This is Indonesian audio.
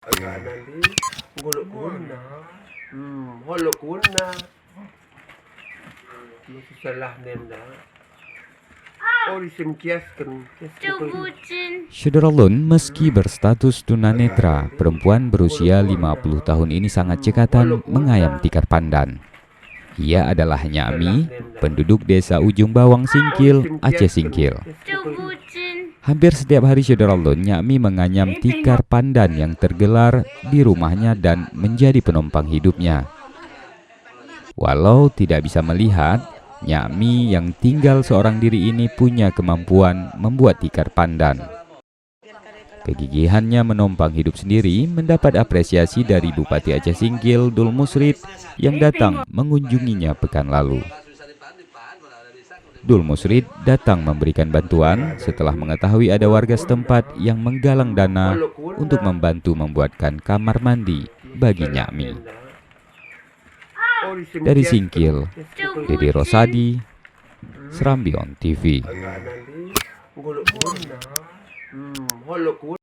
Agak nanti golok guna. Holok guna. Masih salah nenda. Oh, disemkiaskan. Syederalun, meski berstatus tunanetra, perempuan berusia 50 tahun ini sangat cekatan mengayam tikar pandan. Ia adalah Nyami, penduduk desa Ujung Bawang Singkil, Aceh Singkil. Hampir setiap hari Syederalun, Nyami menganyam tikar pandan yang tergelar di rumahnya dan menjadi penopang hidupnya. Walau tidak bisa melihat, Nyami yang tinggal seorang diri ini punya kemampuan membuat tikar pandan. Kegigihannya menopang hidup sendiri mendapat apresiasi dari Bupati Aceh Singkil, Dul Musrid, yang datang mengunjunginya pekan lalu. Dul Musrid datang memberikan bantuan setelah mengetahui ada warga setempat yang menggalang dana untuk membantu membuatkan kamar mandi bagi Nyami. Dari Singkil, Dede Rosadi, Serambi On TV. Agak nanti golok guna. Holok guna.